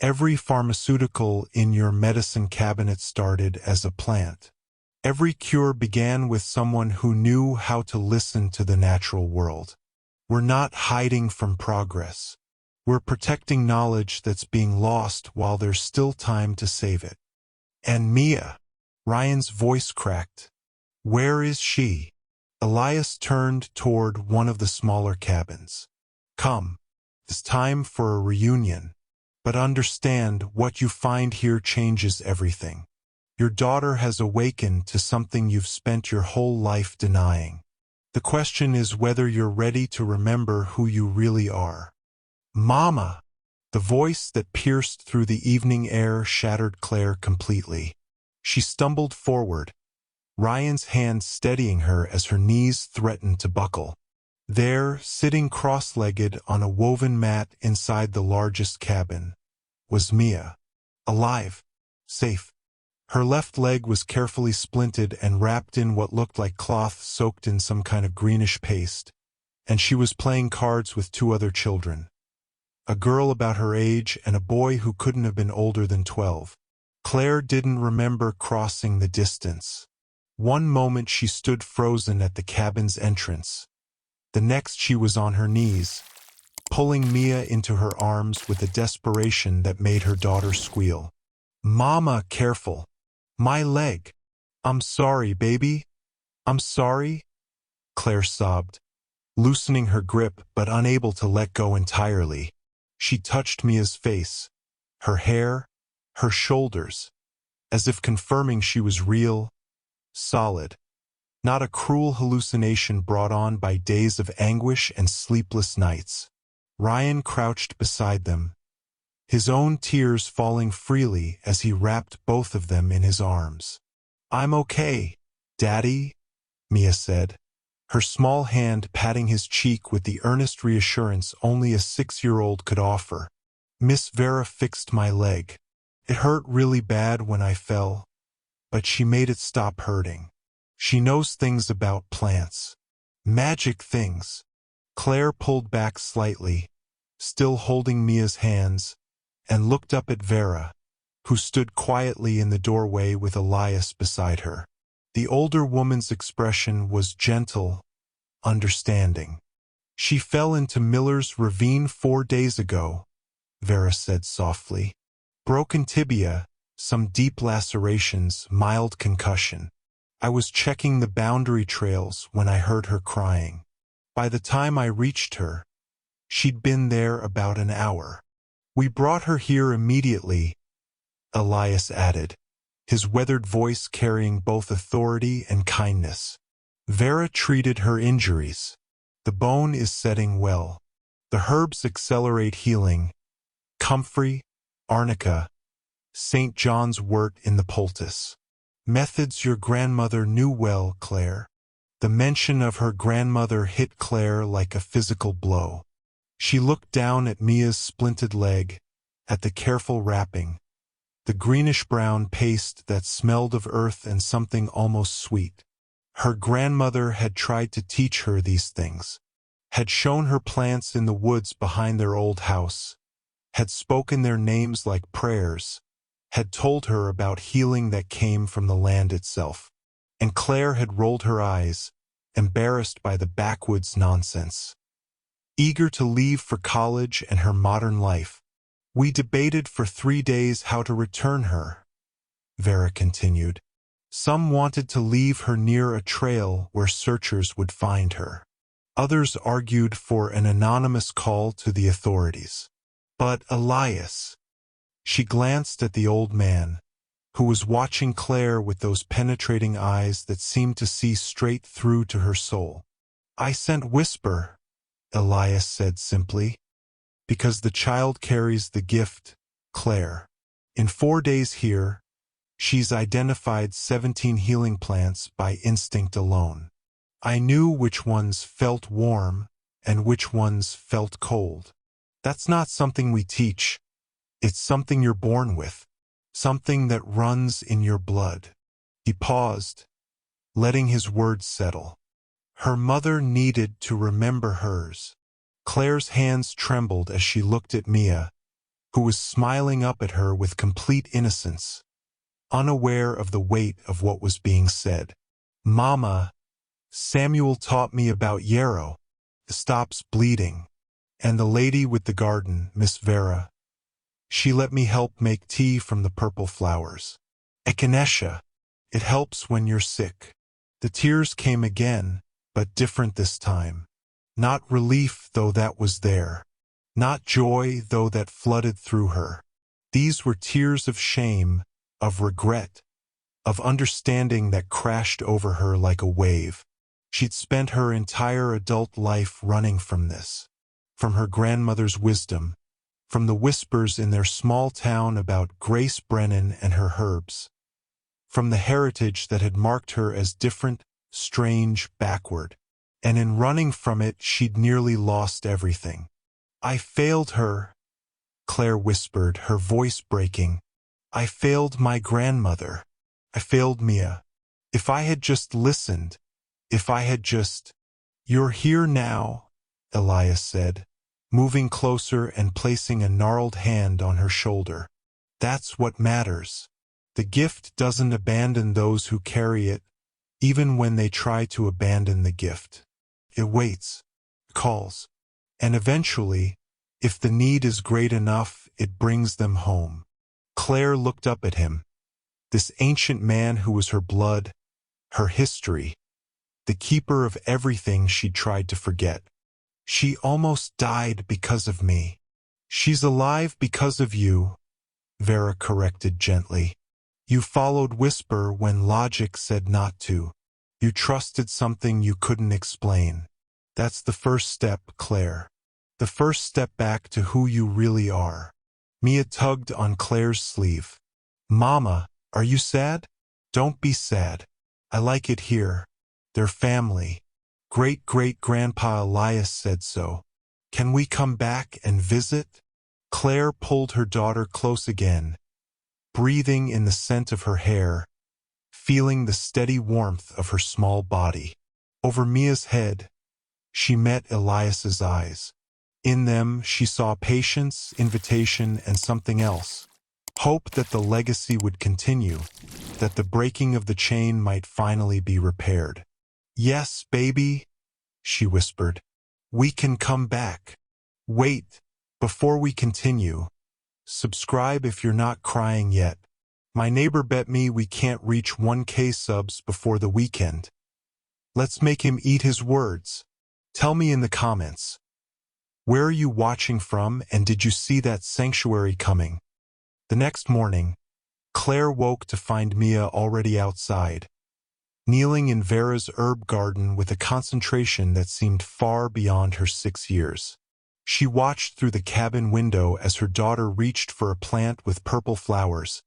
Every pharmaceutical in your medicine cabinet started as a plant. Every cure began with someone who knew how to listen to the natural world. We're not hiding from progress. We're protecting knowledge that's being lost while there's still time to save it. And Mia. Ryan's voice cracked. Where is she? Elias turned toward one of the smaller cabins. Come. It's time for a reunion. But understand, what you find here changes everything. Your daughter has awakened to something you've spent your whole life denying. The question is whether you're ready to remember who you really are. Mama! The voice that pierced through the evening air shattered Claire completely. She stumbled forward, Ryan's hand steadying her as her knees threatened to buckle. There, sitting cross-legged on a woven mat inside the largest cabin, was Mia. Alive. Safe. Her left leg was carefully splinted and wrapped in what looked like cloth soaked in some kind of greenish paste, and she was playing cards with two other children. A girl about her age and a boy who couldn't have been older than 12. Claire didn't remember crossing the distance. One moment she stood frozen at the cabin's entrance. The next she was on her knees, pulling Mia into her arms with a desperation that made her daughter squeal. Mama, careful. My leg. I'm sorry, baby. I'm sorry. Claire sobbed, loosening her grip but unable to let go entirely. She touched Mia's face, her hair, her shoulders, as if confirming she was real, solid, not a cruel hallucination brought on by days of anguish and sleepless nights. Ryan crouched beside them, his own tears falling freely as he wrapped both of them in his arms. I'm okay, Daddy, Mia said, her small hand patting his cheek with the earnest reassurance only a 6-year-old could offer. Miss Vera fixed my leg. It hurt really bad when I fell, but she made it stop hurting. She knows things about plants. Magic things. Claire pulled back slightly, still holding Mia's hands, and looked up at Vera, who stood quietly in the doorway with Elias beside her. The older woman's expression was gentle, understanding. She fell into Miller's ravine 4 days ago, Vera said softly. Broken tibia, some deep lacerations, mild concussion. I was checking the boundary trails when I heard her crying. By the time I reached her, she'd been there about an hour. We brought her here immediately, Elias added, his weathered voice carrying both authority and kindness. Vera treated her injuries. The bone is setting well. The herbs accelerate healing. Comfrey, arnica, St. John's wort in the poultice. Methods your grandmother knew well, Claire. The mention of her grandmother hit Claire like a physical blow. She looked down at Mia's splinted leg, at the careful wrapping, the greenish-brown paste that smelled of earth and something almost sweet. Her grandmother had tried to teach her these things, had shown her plants in the woods behind their old house, had spoken their names like prayers, had told her about healing that came from the land itself. And Claire had rolled her eyes, embarrassed by the backwoods nonsense. Eager to leave for college and her modern life, we debated for 3 days how to return her, Vera continued. Some wanted to leave her near a trail where searchers would find her. Others argued for an anonymous call to the authorities. But Elias... She glanced at the old man, who was watching Claire with those penetrating eyes that seemed to see straight through to her soul. I sent Whisper, Elias said simply, because the child carries the gift, Claire. In 4 days here, she's identified 17 healing plants by instinct alone. I knew which ones felt warm and which ones felt cold. That's not something we teach. It's something you're born with, something that runs in your blood. He paused, letting his words settle. Her mother needed to remember hers. Claire's hands trembled as she looked at Mia, who was smiling up at her with complete innocence, unaware of the weight of what was being said. "Mama, Samuel taught me about yarrow. It stops bleeding. And the lady with the garden, Miss Vera. She let me help make tea from the purple flowers. Echinacea. It helps when you're sick." The tears came again, but different this time. Not relief, though that was there. Not joy, though that flooded through her. These were tears of shame, of regret, of understanding that crashed over her like a wave. She'd spent her entire adult life running from this. From her grandmother's wisdom, from the whispers in their small town about Grace Brennan and her herbs, from the heritage that had marked her as different, strange, backward. And in running from it, she'd nearly lost everything. "I failed her," Claire whispered, her voice breaking. "I failed my grandmother. I failed Mia. If I had just listened, if I had just—" "You're here now," Elias said, moving closer and placing a gnarled hand on her shoulder. "That's what matters. The gift doesn't abandon those who carry it, even when they try to abandon the gift. It waits, calls, and eventually, if the need is great enough, it brings them home." Claire looked up at him, this ancient man who was her blood, her history, the keeper of everything she'd tried to forget. "She almost died because of me." "She's alive because of you," Vera corrected gently. "You followed whisper when logic said not to. You trusted something you couldn't explain. That's the first step, Claire. The first step back to who you really are." Mia tugged on Claire's sleeve. "Mama, are you sad?" "Don't be sad. I like it here. They're family. Great-great-grandpa Elias said so. Can we come back and visit?" Claire pulled her daughter close again, breathing in the scent of her hair, feeling the steady warmth of her small body. Over Mia's head, she met Elias's eyes. In them, she saw patience, invitation, and something else. Hope that the legacy would continue, that the breaking of the chain might finally be repaired. "Yes, baby," she whispered. "We can come back. Wait, before we continue, subscribe if you're not crying yet. My neighbor bet me we can't reach 1K subs before the weekend. Let's make him eat his words. Tell me in the comments. Where are you watching from, and did you see that sanctuary coming?" The next morning, Claire woke to find Mia already outside, kneeling in Vera's herb garden with a concentration that seemed far beyond her 6 years. She watched through the cabin window as her daughter reached for a plant with purple flowers,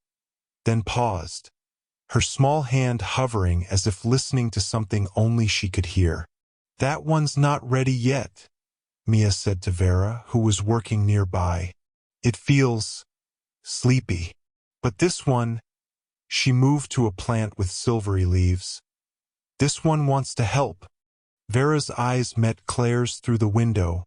then paused, her small hand hovering as if listening to something only she could hear. "That one's not ready yet," Mia said to Vera, who was working nearby. "It feels sleepy. But this one," she moved to a plant with silvery leaves. "This one wants to help." Vera's eyes met Claire's through the window,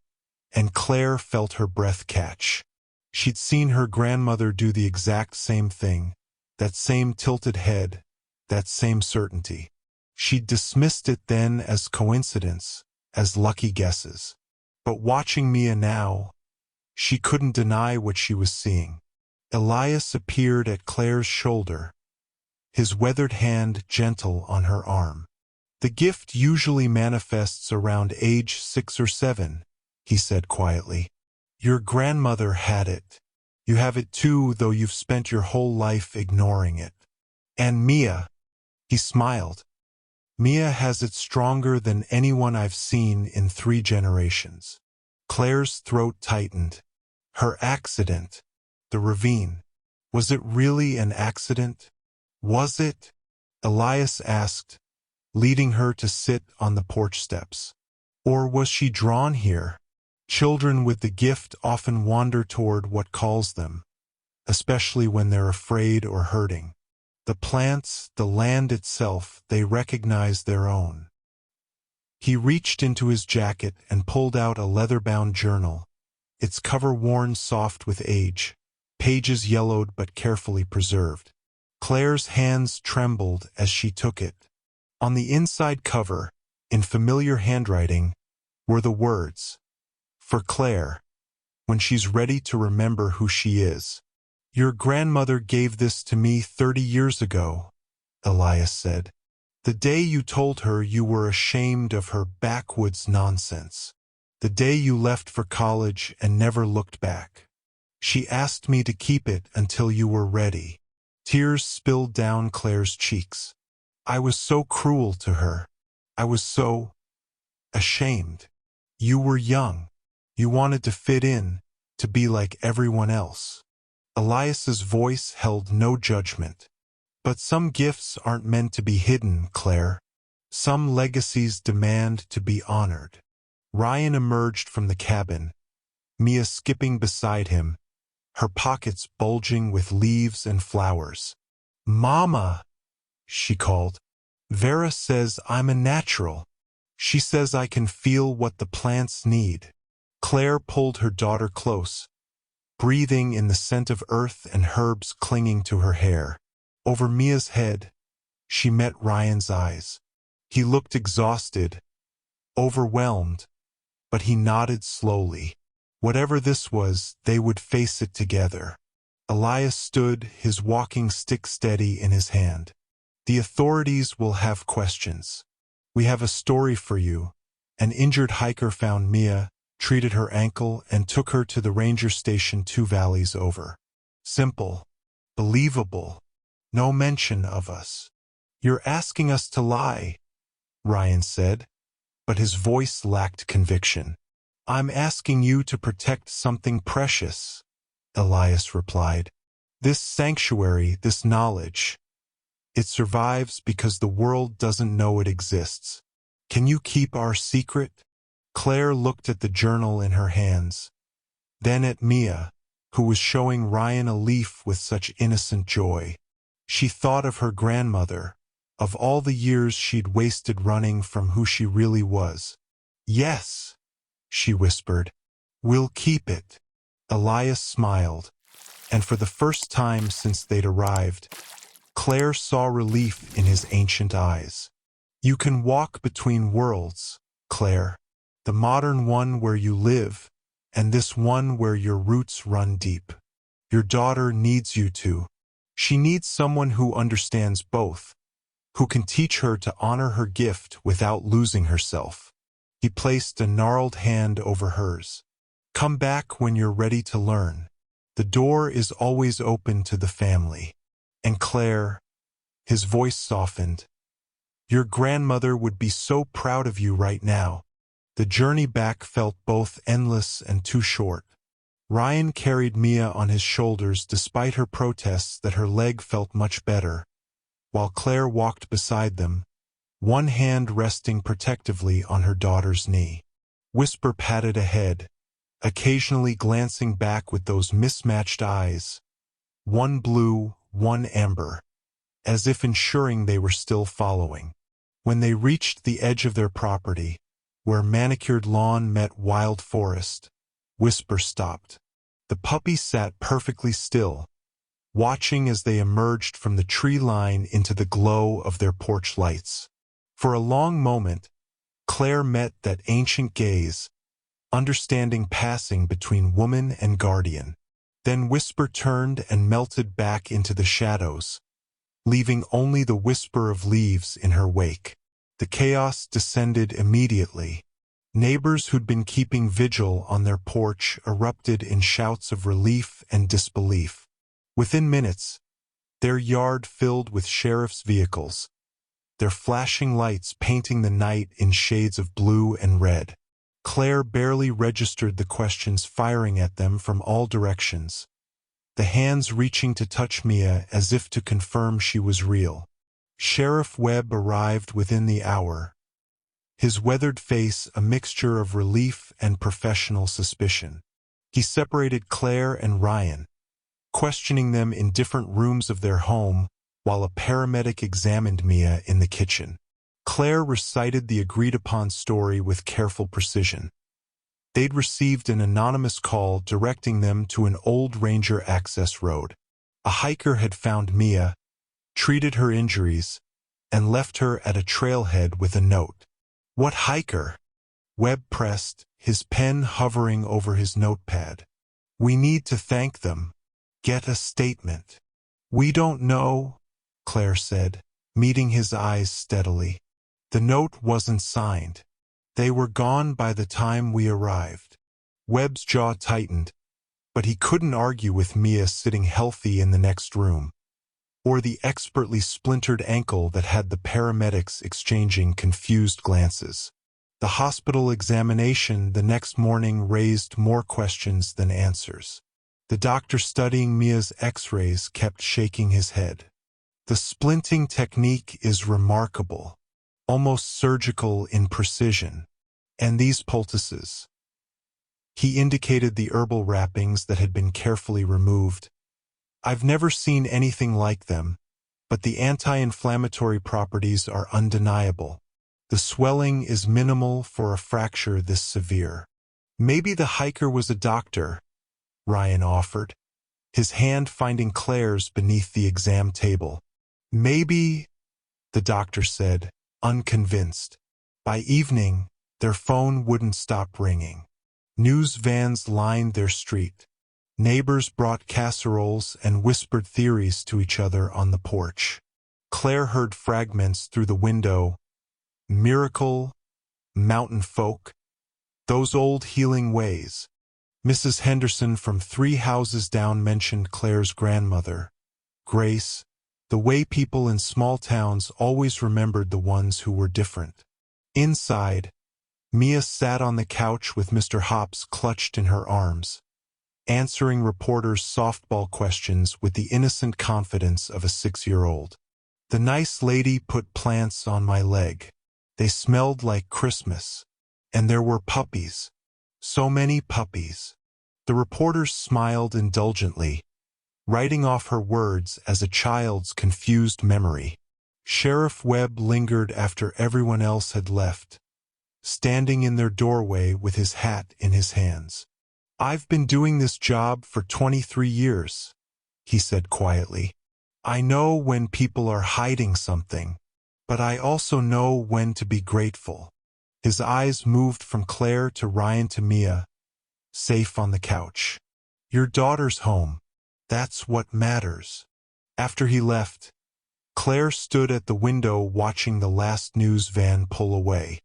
and Claire felt her breath catch. She'd seen her grandmother do the exact same thing, that same tilted head, that same certainty. She'd dismissed it then as coincidence, as lucky guesses. But watching Mia now, she couldn't deny what she was seeing. Elias appeared at Claire's shoulder, his weathered hand gentle on her arm. "The gift usually manifests around age 6 or 7, he said quietly. "Your grandmother had it. You have it too, though you've spent your whole life ignoring it. And Mia," he smiled, "Mia has it stronger than anyone I've seen in 3 generations." Claire's throat tightened. Her accident, the ravine. Was it really an accident? Was it? Elias asked, leading her to sit on the porch steps. Or was she drawn here? Children with the gift often wander toward what calls them, especially when they're afraid or hurting. The plants, the land itself, they recognize their own. He reached into his jacket and pulled out a leather-bound journal, its cover worn soft with age, pages yellowed but carefully preserved. Claire's hands trembled as she took it. On the inside cover, in familiar handwriting, were the words, "For Claire, when she's ready to remember who she is." "Your grandmother gave this to me 30 years ago," Elias said. "The day you told her you were ashamed of her backwoods nonsense. The day you left for college and never looked back. She asked me to keep it until you were ready." Tears spilled down Claire's cheeks. "I was so cruel to her. I was so ashamed. You were young. You wanted to fit in, to be like everyone else." Elias's voice held no judgment. "But some gifts aren't meant to be hidden, Claire. Some legacies demand to be honored." Ryan emerged from the cabin, Mia skipping beside him, her pockets bulging with leaves and flowers. "Mama," she called. "Vera says I'm a natural. She says I can feel what the plants need." Claire pulled her daughter close, breathing in the scent of earth and herbs clinging to her hair. Over Mia's head, she met Ryan's eyes. He looked exhausted, overwhelmed, but he nodded slowly. Whatever this was, they would face it together. Elias stood, his walking stick steady in his hand. "The authorities will have questions. We have a story for you." An injured hiker found Mia, treated her ankle, and took her to the ranger station 2 valleys over. Simple. Believable. No mention of us. "You're asking us to lie," Ryan said, but his voice lacked conviction. "I'm asking you to protect something precious," Elias replied. "This sanctuary, this knowledge. It survives because the world doesn't know it exists. Can you keep our secret?" Claire looked at the journal in her hands, then at Mia, who was showing Ryan a leaf with such innocent joy. She thought of her grandmother, of all the years she'd wasted running from who she really was. "Yes," she whispered. "We'll keep it." Elias smiled, and for the first time since they'd arrived, Claire saw relief in his ancient eyes. "You can walk between worlds, Claire. The modern one where you live, and this one where your roots run deep. Your daughter needs you to. She needs someone who understands both, who can teach her to honor her gift without losing herself." He placed a gnarled hand over hers. "Come back when you're ready to learn. The door is always open to the family." "And Claire," his voice softened, "your grandmother would be so proud of you right now." The journey back felt both endless and too short. Ryan carried Mia on his shoulders despite her protests that her leg felt much better, while Claire walked beside them, one hand resting protectively on her daughter's knee. Whisper patted ahead, occasionally glancing back with those mismatched eyes, one blue, one amber, as if ensuring they were still following. When they reached the edge of their property, where manicured lawn met wild forest, Whisper stopped. The puppy sat perfectly still, watching as they emerged from the tree line into the glow of their porch lights. For a long moment, Claire met that ancient gaze, understanding passing between woman and guardian. Then Whisper turned and melted back into the shadows, leaving only the whisper of leaves in her wake. The chaos descended immediately. Neighbors who'd been keeping vigil on their porch erupted in shouts of relief and disbelief. Within minutes, their yard filled with sheriff's vehicles, their flashing lights painting the night in shades of blue and red. Claire barely registered the questions firing at them from all directions, the hands reaching to touch Mia as if to confirm she was real. Sheriff Webb arrived within the hour, his weathered face a mixture of relief and professional suspicion. He separated Claire and Ryan, questioning them in different rooms of their home while a paramedic examined Mia in the kitchen. Claire recited the agreed-upon story with careful precision. They'd received an anonymous call directing them to an old ranger access road. A hiker had found Mia, treated her injuries, and left her at a trailhead with a note. What hiker? Webb pressed, his pen hovering over his notepad. We need to thank them. Get a statement. We don't know, Claire said, meeting his eyes steadily. The note wasn't signed. They were gone by the time we arrived. Webb's jaw tightened, but he couldn't argue with Mia sitting healthy in the next room, or the expertly splintered ankle that had the paramedics exchanging confused glances. The hospital examination the next morning raised more questions than answers. The doctor studying Mia's x-rays kept shaking his head. The splinting technique is remarkable, almost surgical in precision. And these poultices. He indicated the herbal wrappings that had been carefully removed. I've never seen anything like them, but the anti-inflammatory properties are undeniable. The swelling is minimal for a fracture this severe. Maybe the hiker was a doctor, Ryan offered, his hand finding Claire's beneath the exam table. Maybe, the doctor said, unconvinced. By evening, their phone wouldn't stop ringing. News vans lined their street. Neighbors brought casseroles and whispered theories to each other on the porch. Claire heard fragments through the window. Miracle, mountain folk, those old healing ways. Mrs. Henderson from 3 houses down mentioned Claire's grandmother, Grace, the way people in small towns always remembered the ones who were different. Inside, Mia sat on the couch with Mr. Hops clutched in her arms, answering reporters' softball questions with the innocent confidence of a 6-year-old. The nice lady put plants on my leg. They smelled like Christmas. And there were puppies. So many puppies. The reporters smiled indulgently, writing off her words as a child's confused memory. Sheriff Webb lingered after everyone else had left, standing in their doorway with his hat in his hands. I've been doing this job for 23 years, he said quietly. I know when people are hiding something, but I also know when to be grateful. His eyes moved from Claire to Ryan to Mia, safe on the couch. Your daughter's home. That's what matters. After he left, Claire stood at the window watching the last news van pull away.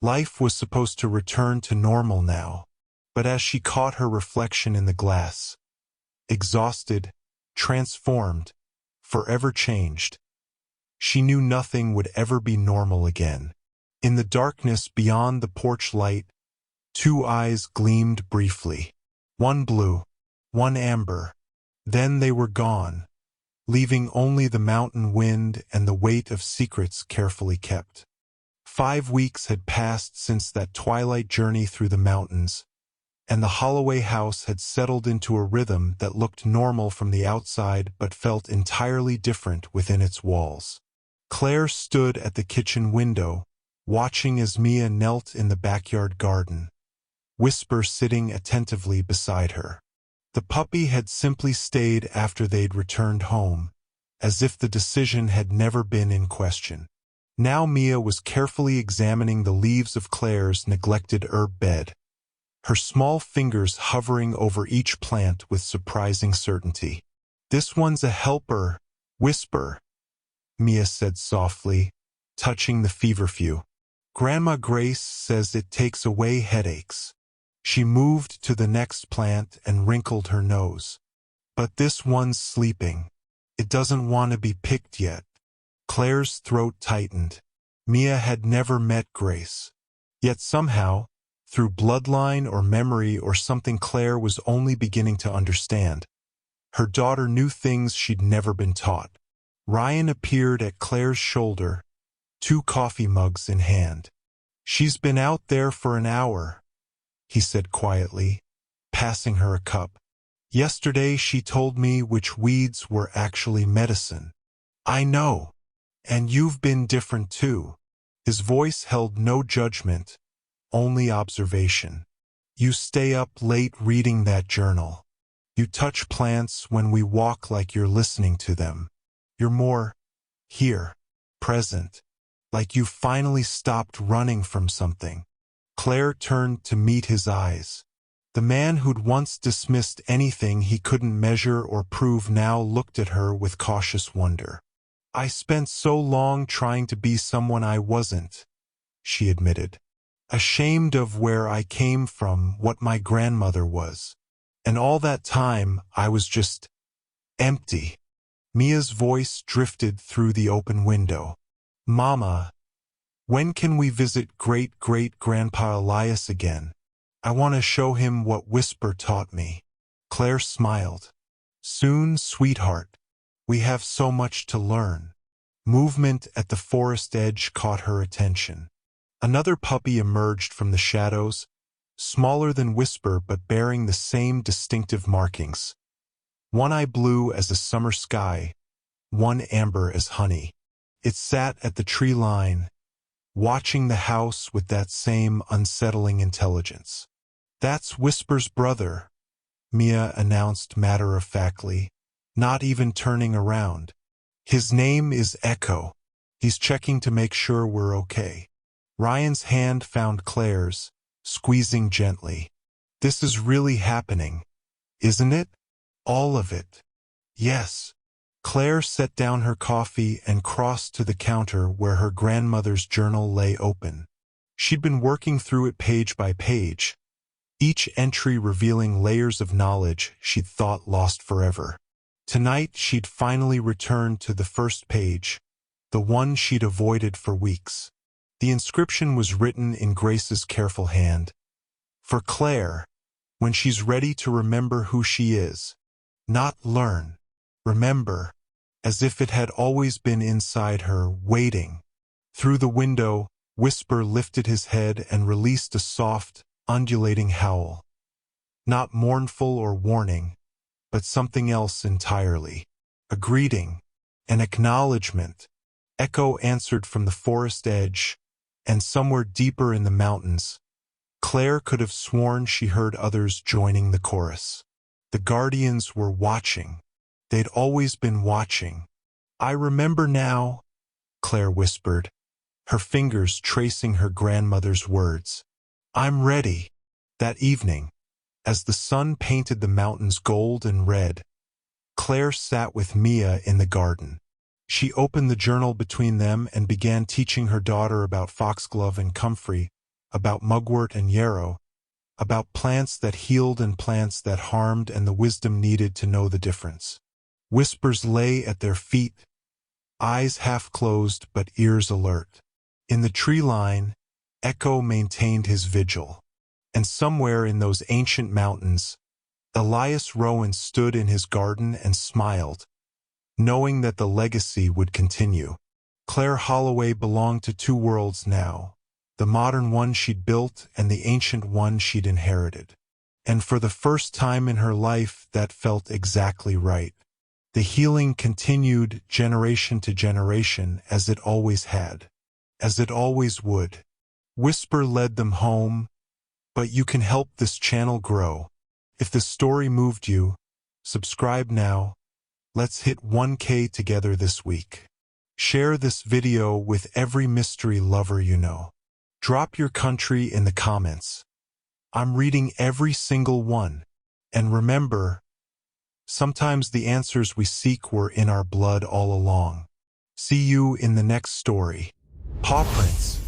Life was supposed to return to normal now, but as she caught her reflection in the glass, exhausted, transformed, forever changed, she knew nothing would ever be normal again. In the darkness beyond the porch light, 2 eyes gleamed briefly. One blue, one amber. Then they were gone, leaving only the mountain wind and the weight of secrets carefully kept. 5 weeks had passed since that twilight journey through the mountains, and the Holloway house had settled into a rhythm that looked normal from the outside but felt entirely different within its walls. Claire stood at the kitchen window, watching as Mia knelt in the backyard garden, Whisper sitting attentively beside her. The puppy had simply stayed after they'd returned home, as if the decision had never been in question. Now Mia was carefully examining the leaves of Claire's neglected herb bed, her small fingers hovering over each plant with surprising certainty. This one's a helper, Whisper, Mia said softly, touching the feverfew. Grandma Grace says it takes away headaches. She moved to the next plant and wrinkled her nose. But this one's sleeping. It doesn't want to be picked yet. Claire's throat tightened. Mia had never met Grace. Yet somehow, through bloodline or memory or something Claire was only beginning to understand, her daughter knew things she'd never been taught. Ryan appeared at Claire's shoulder, 2 coffee mugs in hand. She's been out there for an hour, he said quietly, passing her a cup. Yesterday she told me which weeds were actually medicine. I know. And you've been different too. His voice held no judgment, only observation. You stay up late reading that journal. You touch plants when we walk like you're listening to them. You're more here, present, like you finally stopped running from something. Claire turned to meet his eyes. The man who'd once dismissed anything he couldn't measure or prove now looked at her with cautious wonder. I spent so long trying to be someone I wasn't, she admitted. Ashamed of where I came from, what my grandmother was. And all that time, I was just empty. Mia's voice drifted through the open window. Mama, when can we visit great-great-grandpa Elias again? I want to show him what Whisper taught me. Claire smiled. Soon, sweetheart. We have so much to learn. Movement at the forest edge caught her attention. Another puppy emerged from the shadows, smaller than Whisper but bearing the same distinctive markings. One eye blue as a summer sky, one amber as honey. It sat at the tree line, watching the house with that same unsettling intelligence. That's Whisper's brother, Mia announced matter-of-factly, not even turning around. His name is Echo. He's checking to make sure we're okay. Ryan's hand found Claire's, squeezing gently. This is really happening, isn't it? All of it. Yes. Claire set down her coffee and crossed to the counter where her grandmother's journal lay open. She'd been working through it page by page, each entry revealing layers of knowledge she'd thought lost forever. Tonight she'd finally returned to the first page, the one she'd avoided for weeks. The inscription was written in Grace's careful hand. For Claire, when she's ready to remember who she is. Not learn. Remember, as if it had always been inside her, waiting. Through the window, Whisper lifted his head and released a soft, undulating howl. Not mournful or warning, but something else entirely. A greeting, an acknowledgement. Echo answered from the forest edge, and somewhere deeper in the mountains, Claire could have sworn she heard others joining the chorus. The guardians were watching. They'd always been watching. I remember now, Claire whispered, her fingers tracing her grandmother's words. I'm ready. That evening, as the sun painted the mountains gold and red, Claire sat with Mia in the garden. She opened the journal between them and began teaching her daughter about foxglove and comfrey, about mugwort and yarrow, about plants that healed and plants that harmed and the wisdom needed to know the difference. Whispers lay at their feet, eyes half closed but ears alert. In the tree line, Echo maintained his vigil. And somewhere in those ancient mountains, Elias Rowan stood in his garden and smiled, knowing that the legacy would continue. Claire Holloway belonged to two worlds now, the modern one she'd built and the ancient one she'd inherited. And for the first time in her life, that felt exactly right. The healing continued generation to generation as it always had, as it always would. Whisper led them home, but you can help this channel grow. If the story moved you, subscribe now. Let's hit 1K together this week. Share this video with every mystery lover you know. Drop your country in the comments. I'm reading every single one. And remember, sometimes the answers we seek were in our blood all along. See you in the next story. Paw prints.